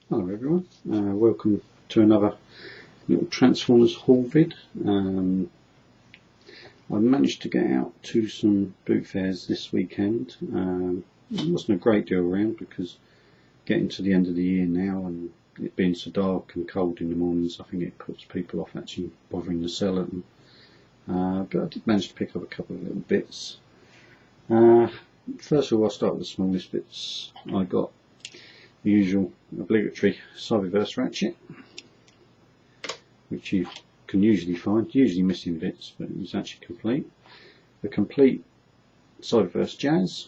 Hello everyone, welcome to another little Transformers haul vid. I managed to get out to some boot fairs this weekend. There wasn't a great deal around because getting to the end of the year now and it being so dark and cold in the mornings, I think it puts people off actually bothering to sell at them. But I did manage to pick up a couple of little bits. First of all, I'll start with the smallest bits. I got the usual obligatory Cyberverse ratchet, which you can usually find, usually missing bits, but it's actually complete. The complete Cyberverse Jazz,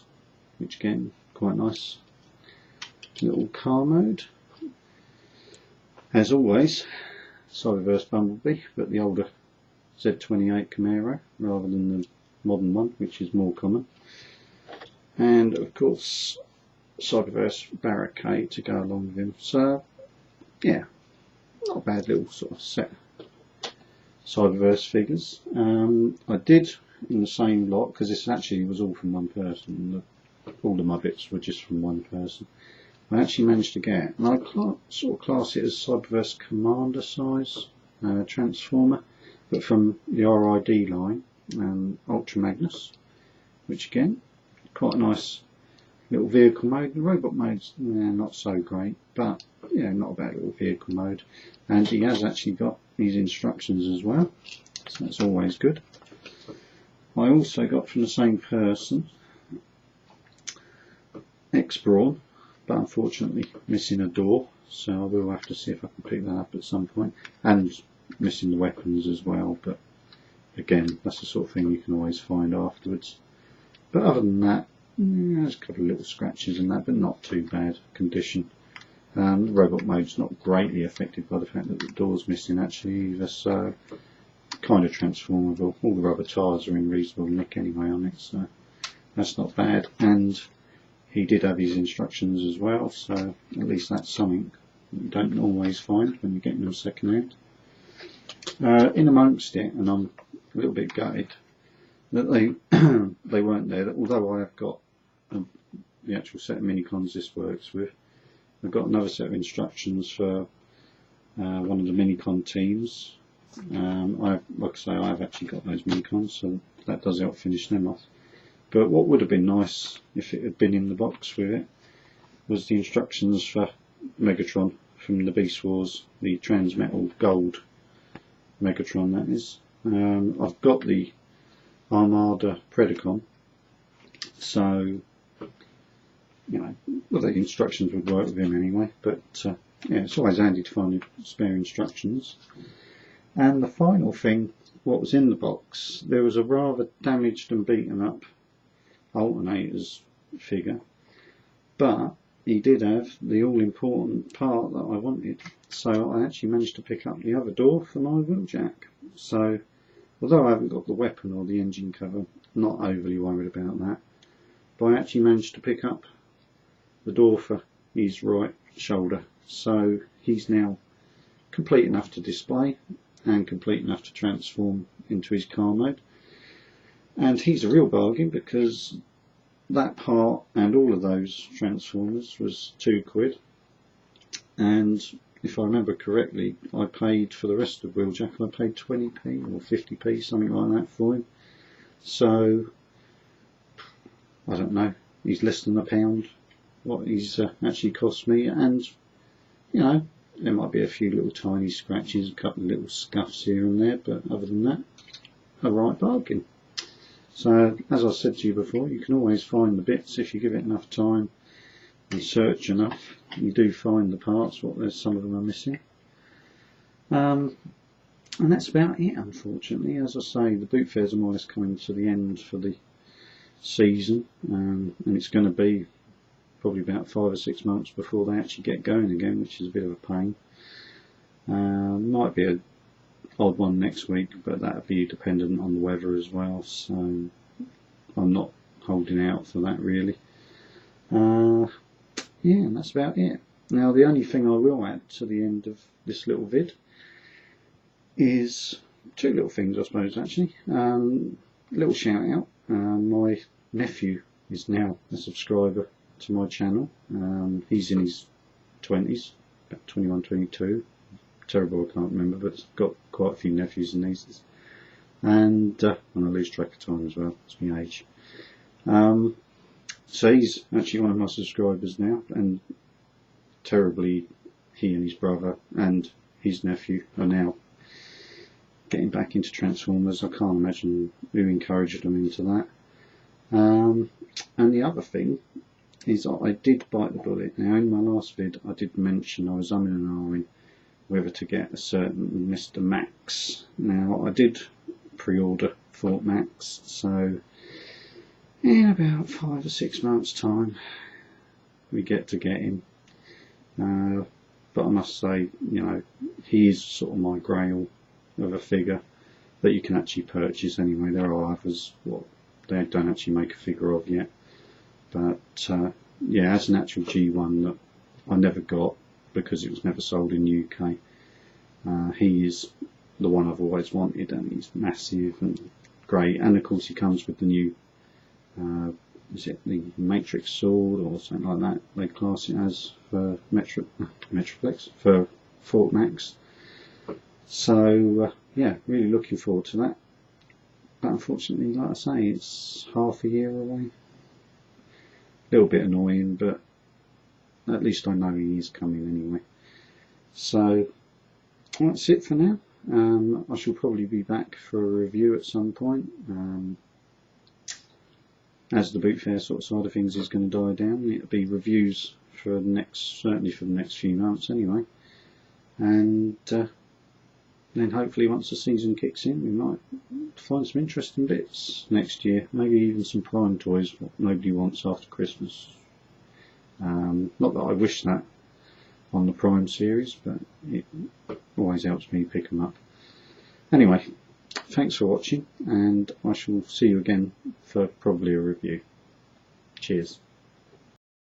which again, quite nice little car mode. As always, Cyberverse Bumblebee, but the older Z28 Camaro rather than the modern one, which is more common. And of course, Cyberverse Barricade to go along with him. So yeah, not a bad little sort of set Cyberverse figures. I did in the same lot, because this actually was all from one person. All of my bits were just from one person. I actually managed to get, and I sort of class it as Cyberverse Commander size Transformer, but from the RID line, Ultra Magnus, which again, quite a nice little vehicle mode. The robot mode's not so great, but yeah, not a bad little vehicle mode. And he has actually got these instructions as well, so that's always good. I also got from the same person X-Brawn, but unfortunately missing a door, so I will have to see if I can pick that up at some point, and missing the weapons as well, but again, that's the sort of thing you can always find afterwards. But other than that, there's a couple of little scratches and that, but not too bad condition. The robot mode's not greatly affected by the fact that the door's missing actually either, so kind of transformable. All the rubber tyres are in reasonable nick anyway on it, so that's not bad. And he did have his instructions as well, so at least that's something that you don't always find when you're getting them second hand. In amongst it, and I'm a little bit gutted that they weren't there, although I have got the actual set of minicons this works with. I've got another set of instructions for one of the minicon teams. Like I say, I have actually got those minicons, so that does help finish them off. But what would have been nice if it had been in the box with it was the instructions for Megatron from the Beast Wars, the Transmetal Gold Megatron that is. I've got the Armada Predacon, so you know, well, the instructions would work with him anyway, but yeah, it's always handy to find spare instructions. And the final thing, what was in the box, there was a rather damaged and beaten up alternators figure, but he did have the all important part that I wanted, so I actually managed to pick up the other door for my wheeljack. So although I haven't got the weapon or the engine cover, I'm not overly worried about that, but I actually managed to pick up the door for his right shoulder, so he's now complete enough to display and complete enough to transform into his car mode. And he's a real bargain because that part and all of those transformers was £2, and if I remember correctly, I paid for the rest of Wheeljack, I paid 20p or 50p, something like that for him. So I don't know, he's less than £1 what he's actually cost me, and you know, there might be a few little tiny scratches, a couple of little scuffs here and there, but other than that, a right bargain. So as I said to you before, you can always find the bits if you give it enough time and search enough. You do find the parts, some of them are missing. And that's about it, unfortunately. As I say, the boot fairs are more or less coming to the end for the season, and it's going to be probably about 5 or 6 months before they actually get going again, which is a bit of a pain. Might be an odd one next week, but that'll be dependent on the weather as well, so I'm not holding out for that really. Yeah, and that's about it. Now the only thing I will add to the end of this little vid is two little things, I suppose, actually. Little shout out, my nephew is now a subscriber to my channel. He's in his 20s, about 21, 22. Terrible, I can't remember, but it's got quite a few nephews and nieces. And I lose track of time as well, it's my age. So he's actually one of my subscribers now, and terribly he and his brother and his nephew are now getting back into Transformers. I can't imagine who encouraged them into that. And the other thing is I did bite the bullet. Now in my last vid I did mention I was umming and ahhing whether to get a certain Mr. Max. Now I did pre-order Fort Max, so in about 5 or 6 months time we get him. But I must say, you know, he is sort of my grail of a figure that you can actually purchase anyway. There are others what they don't actually make a figure of yet, but yeah, as an actual G1 that I never got because it was never sold in the UK, he is the one I've always wanted, and he's massive and great. And of course he comes with the new is it the Matrix sword or something like that they class it as for Metroplex for Fort Max. So yeah, really looking forward to that. But unfortunately, like I say, it's half a year away. A little bit annoying, but at least I know he is coming anyway. So that's it for now. I shall probably be back for a review at some point. As the bootfair sort of side of things is going to die down, it'll be reviews for the next, certainly for the next few months anyway. And then hopefully once the season kicks in, we might find some interesting bits next year. Maybe even some Prime toys what nobody wants after Christmas. Not that I wish that on the Prime series, but it always helps me pick them up. Anyway, thanks for watching, and I shall see you again for probably a review. Cheers.